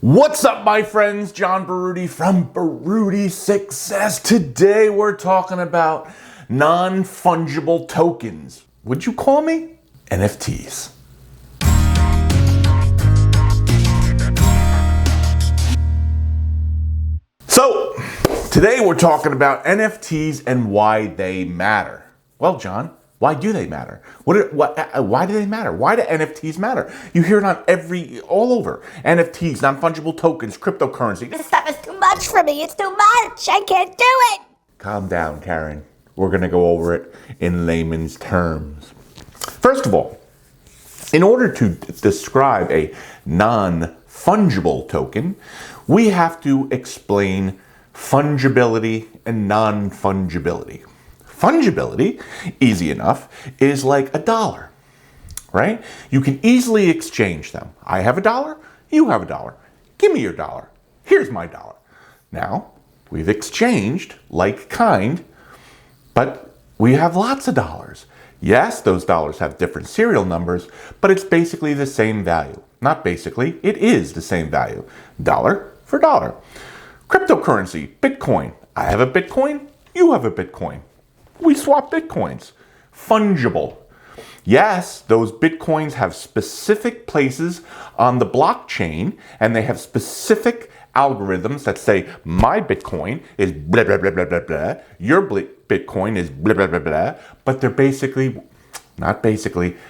What's up, my friends? John Baruti from Baruti Success. Today we're talking about non-fungible tokens. Would you call me? NFTs. So, today we're talking about NFTs and why they matter. Well, John, why do they matter? Why do they matter? Why do NFTs matter? You hear it on all over. NFTs, non-fungible tokens, cryptocurrency. This stuff is too much for me. It's too much. I can't do it. Calm down, Karen. We're going to go over it in layman's terms. First of all, in order to describe a non-fungible token, we have to explain fungibility and non-fungibility. Fungibility, easy enough, is like a dollar, right? You can easily exchange them. I have a dollar, you have a dollar. Give me your dollar. Here's my dollar. Now, we've exchanged like kind, but we have lots of dollars. Yes, those dollars have different serial numbers, but it's basically the same value. Not basically, it is the same value. Dollar for dollar. Cryptocurrency, Bitcoin. I have a Bitcoin, you have a Bitcoin. We swap Bitcoins. Fungible. Yes, those Bitcoins have specific places on the blockchain, and they have specific algorithms that say my Bitcoin is blah, blah, blah, blah, blah, blah. Your Bitcoin is blah, blah, blah, blah. But they're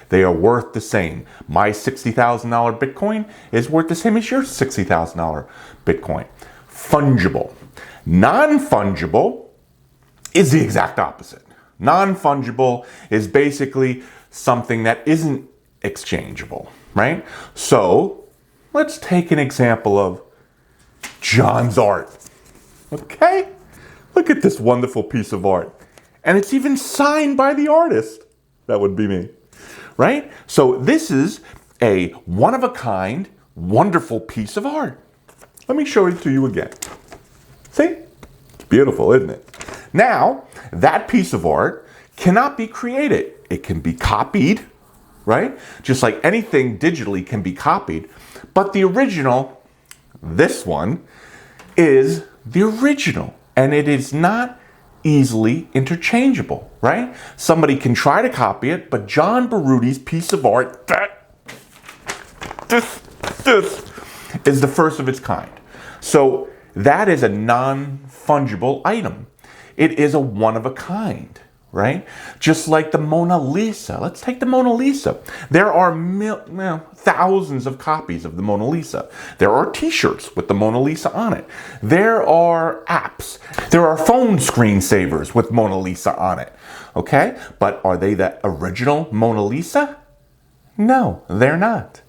they are worth the same. My $60,000 Bitcoin is worth the same as your $60,000 Bitcoin. Fungible. Non-fungible is the exact opposite. Non-fungible is basically something that isn't exchangeable, right? So let's take an example of John's art. Okay? Look at this wonderful piece of art. And it's even signed by the artist. That would be me, right? So this is a one-of-a-kind, wonderful piece of art. Let me show it to you again. See? It's beautiful, isn't it? Now, that piece of art cannot be created. It can be copied, right? Just like anything digitally can be copied. But the original, this one, is the original. And it is not easily interchangeable, right? Somebody can try to copy it, but John Baruti's piece of art, this is the first of its kind. So that is a non-fungible item. It is a one-of-a-kind, right? Just like the Mona Lisa. Let's take the Mona Lisa. There are thousands of copies of the Mona Lisa. There are t-shirts with the Mona Lisa on it. There are apps. There are phone screensavers with Mona Lisa on it, okay? But are they the original Mona Lisa? No, they're not.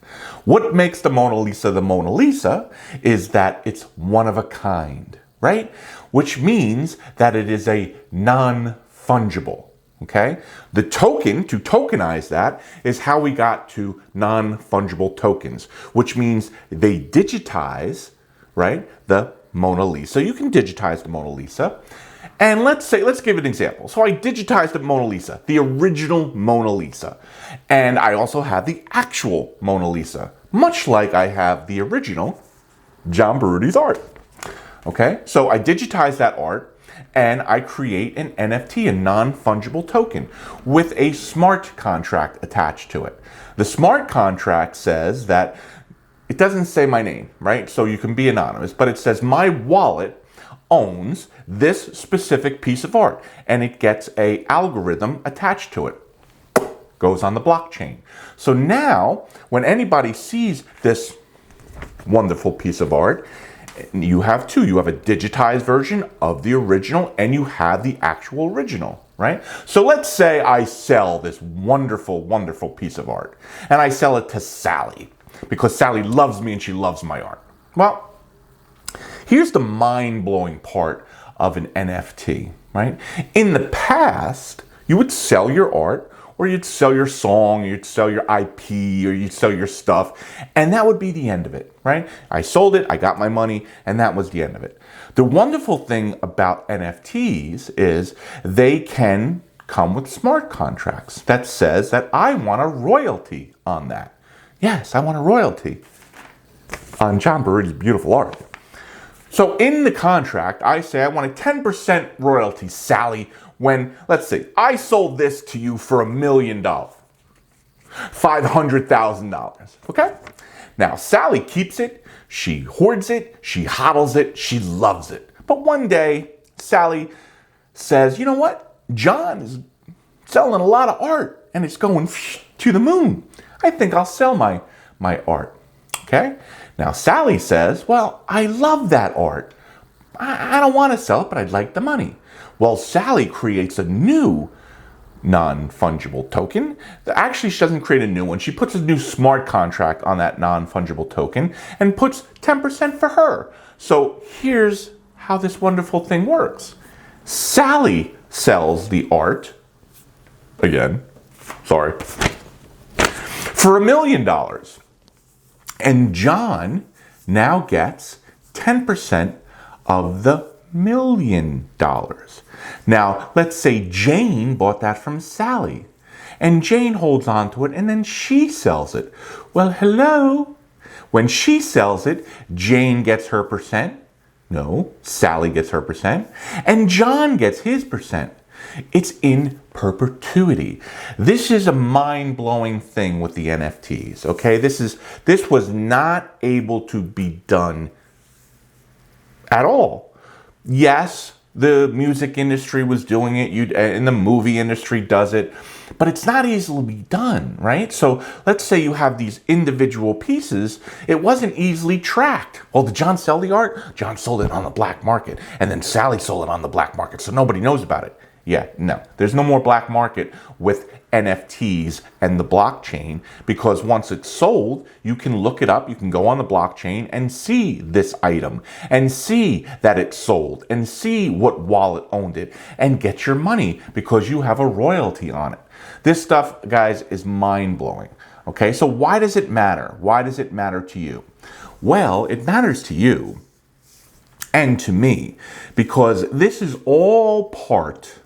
What makes the Mona Lisa is that it's one of a kind, right? Which means that it is a non-fungible, okay? The token, to tokenize that, is how we got to non-fungible tokens, which means they digitize, right, the Mona Lisa. You can digitize the Mona Lisa. And let's give an example. So I digitized the Mona Lisa, the original Mona Lisa. And I also have the actual Mona Lisa, much like I have the original John Baruti's art. Okay, so I digitize that art and I create an NFT, a non-fungible token, with a smart contract attached to it. The smart contract says that it doesn't say my name, right? So you can be anonymous, but it says my wallet owns this specific piece of art, and it gets an algorithm attached to it. Goes on the blockchain. So now, when anybody sees this wonderful piece of art, you have two. You have a digitized version of the original, and you have the actual original, right? So let's say I sell this wonderful, wonderful piece of art, and I sell it to Sally, because Sally loves me and she loves my art. Well, here's the mind-blowing part of an NFT, right? In the past, you would sell your art, or you'd sell your song, you'd sell your IP, or you'd sell your stuff, and that would be the end of it, right? I sold it, I got my money, and that was the end of it. The wonderful thing about NFTs is they can come with smart contracts that says that I want a royalty on that. Yes, I want a royalty. on John Beritti's beautiful art. So in the contract, I say I want a 10% royalty, Sally, when, let's say, I sold this to you for $1 million. $500,000. Okay? Now, Sally keeps it, she hoards it, she hodls it, she loves it. But one day, Sally says, you know what? John is selling a lot of art and it's going to the moon. I think I'll sell my art. Okay? Now, Sally says, well, I love that art. I don't want to sell it, but I'd like the money. Well, Sally creates a new non-fungible token. Actually, she doesn't create a new one. She puts a new smart contract on that non-fungible token and puts 10% for her. So here's how this wonderful thing works. Sally sells the art, again, sorry, for $1 million. And John now gets 10% of the $1 million. Now, let's say Jane bought that from Sally. And Jane holds on to it and then she sells it. Well, hello. When she sells it, Jane gets her percent. No, Sally gets her percent. And John gets his percent. It's in perpetuity. This is a mind-blowing thing with the NFTs, okay? This was not able to be done at all. Yes, the music industry was doing it, and the movie industry does it, but it's not easily done, right? So let's say you have these individual pieces. It wasn't easily tracked. Well, did John sell the art? John sold it on the black market, and then Sally sold it on the black market, so nobody knows about it. Yeah, no, there's no more black market with NFTs and the blockchain, because once it's sold, you can look it up, you can go on the blockchain and see this item and see that it's sold and see what wallet owned it and get your money because you have a royalty on it. This stuff, guys, is mind-blowing. Okay, so why does it matter? Why does it matter to you? Well, it matters to you and to me because this is all part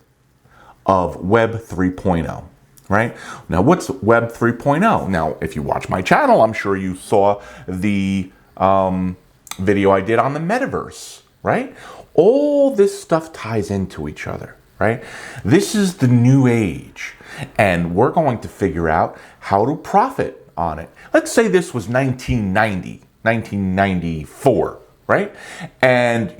of Web 3.0, right? Now, what's Web 3.0? Now, if you watch my channel, I'm sure you saw the video I did on the metaverse, right? All this stuff ties into each other, right? This is the new age, and we're going to figure out how to profit on it. Let's say this was 1990, 1994. Right? And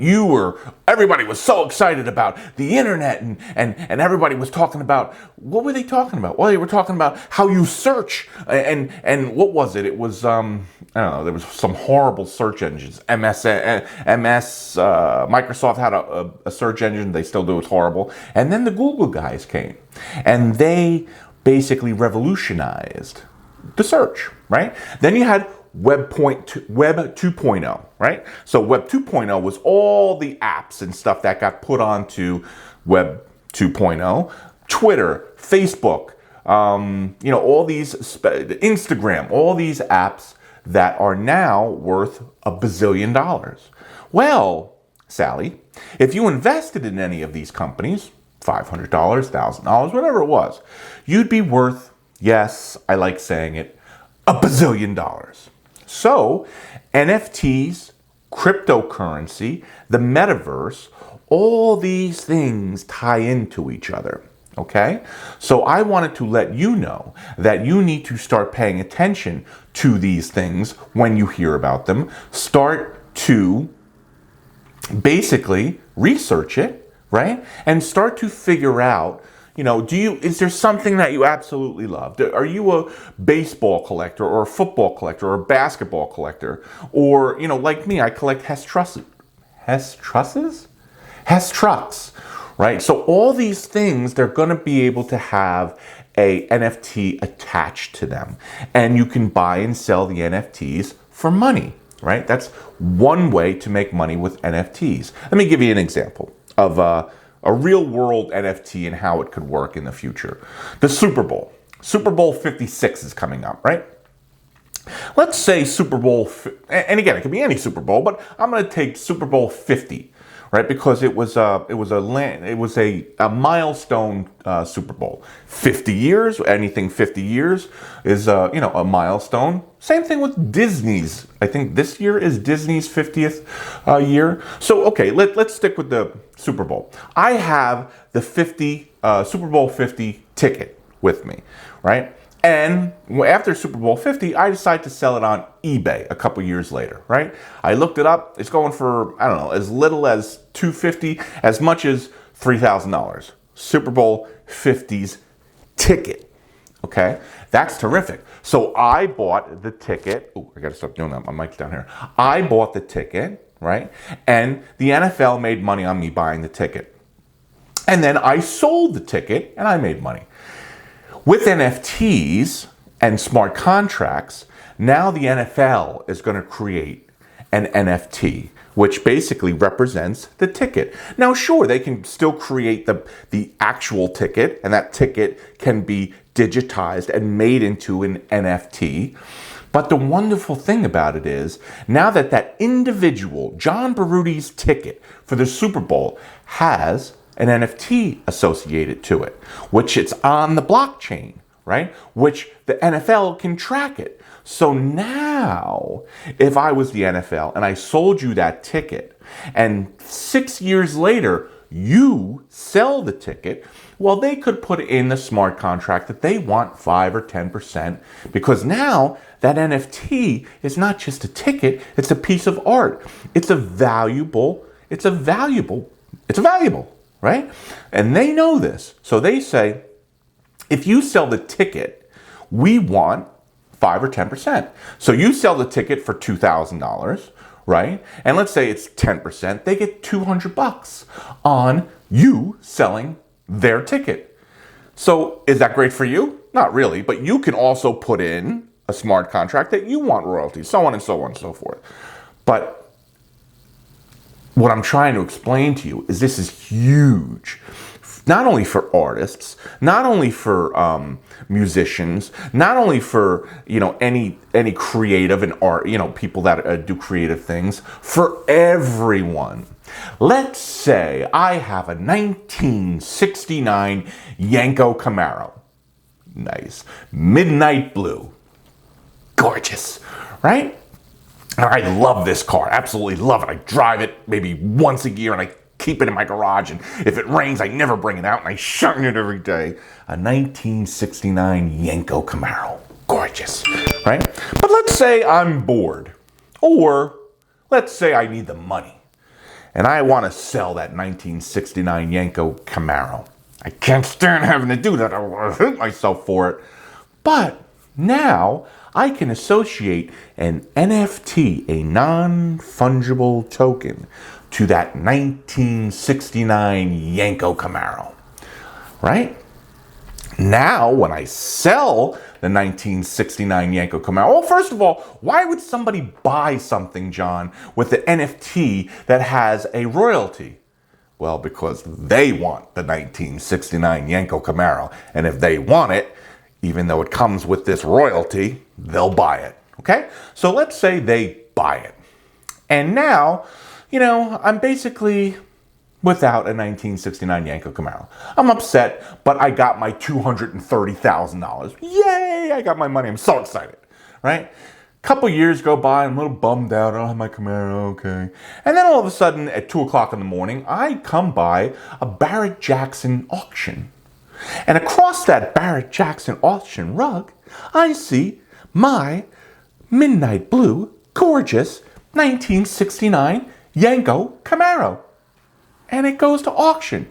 everybody was so excited about the internet and everybody was talking about, what were they talking about? Well, they were talking about how you search and what was it? It was, I don't know, there was some horrible search engines. Microsoft had a search engine, they still do, it's horrible. And then the Google guys came and they basically revolutionized the search, right? Then you had Web 2.0, right? So Web 2.0 was all the apps and stuff that got put onto Web 2.0. Twitter, Facebook, all these, Instagram, all these apps that are now worth $1 bazillion. Well, Sally, if you invested in any of these companies, $500, $1,000, whatever it was, you'd be worth, yes, I like saying it, $1 bazillion. So, NFTs, cryptocurrency, the metaverse, all these things tie into each other, okay? So I wanted to let you know that you need to start paying attention to these things when you hear about them. Start to basically research it, right? And start to figure out, is there something that you absolutely love? Are you a baseball collector or a football collector or a basketball collector? Or, like me, I collect Hess trucks, right? So all these things, they're going to be able to have a NFT attached to them. And you can buy and sell the NFTs for money, right? That's one way to make money with NFTs. Let me give you an example of a real world NFT and how it could work in the future. The Super Bowl. Super Bowl 56 is coming up, right? Let's say Super Bowl, and again, it could be any Super Bowl, but I'm going to take Super Bowl 50, right? Because it was a milestone Super Bowl. 50 years, anything 50 years is a milestone. Same thing with Disney's. I think this year is Disney's 50th year. So okay, let's stick with the Super Bowl. I have the Super Bowl 50 ticket with me, right? And after Super Bowl 50, I decided to sell it on eBay a couple years later, right? I looked it up. It's going for, I don't know, as little as $250, as much as $3,000. Super Bowl 50's ticket, okay? That's terrific. So I bought the ticket. Oh, I got to stop doing that. My mic's down here. I bought the ticket, right? And the NFL made money on me buying the ticket. And then I sold the ticket and I made money. With NFTs and smart contracts, now the NFL is going to create an NFT, which basically represents the ticket. Now, sure, they can still create the actual ticket, and that ticket can be digitized and made into an NFT. But the wonderful thing about it is, now that individual, John Berardi's ticket for the Super Bowl has an NFT associated to it, which it's on the blockchain, right? Which the NFL can track it. So now, if I was the NFL and I sold you that ticket, and 6 years later, you sell the ticket, well, they could put in the smart contract that they want 5 or 10%, because now that NFT is not just a ticket, it's a piece of art. It's valuable, right? And they know this. So they say, if you sell the ticket, we want 5 or 10%. So you sell the ticket for $2,000, right? And let's say it's 10%, they get $200 on you selling their ticket. So is that great for you? Not really, but you can also put in a smart contract that you want royalties, so on and so on and so forth. But what I'm trying to explain to you is this is huge, not only for artists, not only for musicians, not only for any creative and art, people that do creative things, for everyone. Let's say I have a 1969 Yenko Camaro, nice, midnight blue, gorgeous, right? And I love this car, absolutely love it. I drive it maybe once a year and I keep it in my garage. And if it rains, I never bring it out and I shine it every day. A 1969 Yenko Camaro, gorgeous, right? But let's say I'm bored, or let's say I need the money and I want to sell that 1969 Yenko Camaro. I can't stand having to do that. I'll hurt myself for it. But now I can associate an NFT, a non-fungible token, to that 1969 Yenko Camaro, right? Now, when I sell the 1969 Yenko Camaro, well, first of all, why would somebody buy something, John, with the NFT that has a royalty? Well, because they want the 1969 Yenko Camaro, and if they want it, even though it comes with this royalty, they'll buy it, okay? So let's say they buy it. And now, I'm basically without a 1969 Yenko Camaro. I'm upset, but I got my $230,000. Yay, I got my money. I'm so excited, right? Couple years go by, I'm a little bummed out. I don't have my Camaro, okay. And then all of a sudden, at 2 o'clock in the morning, I come by a Barrett Jackson auction. And across that Barrett Jackson auction rug, I see my midnight blue, gorgeous 1969 Yenko Camaro. And it goes to auction.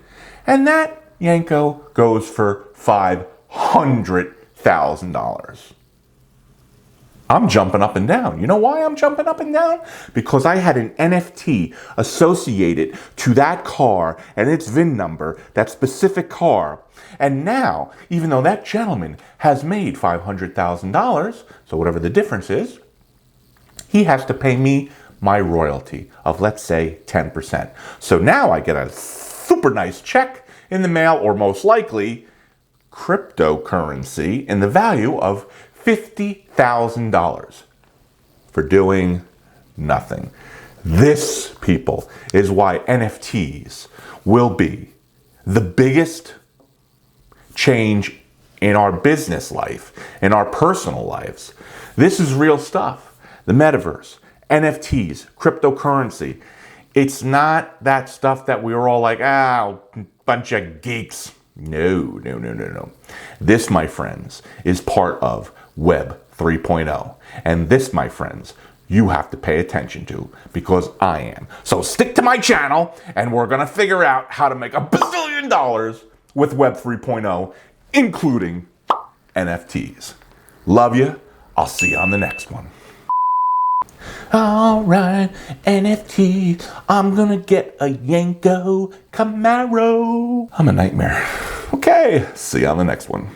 And that Yenko goes for $500,000. I'm jumping up and down. You know why I'm jumping up and down? Because I had an NFT associated to that car and its VIN number, that specific car. And now, even though that gentleman has made $500,000, so whatever the difference is, he has to pay me my royalty of, let's say, 10%. So now I get a super nice check in the mail, or most likely cryptocurrency in the value of $50,000 for doing nothing. This, people, is why NFTs will be the biggest change in our business life, in our personal lives. This is real stuff. The metaverse, NFTs, cryptocurrency. It's not that stuff that we were all like, bunch of geeks. No. This, my friends, is part of Web 3.0. And this, my friends, you have to pay attention to because I am. So stick to my channel and we're going to figure out how to make $1 billion with Web 3.0, including NFTs. Love you. I'll see you on the next one. All right, NFT. I'm gonna get a Yanko Camaro. I'm a nightmare. Okay, see you on the next one.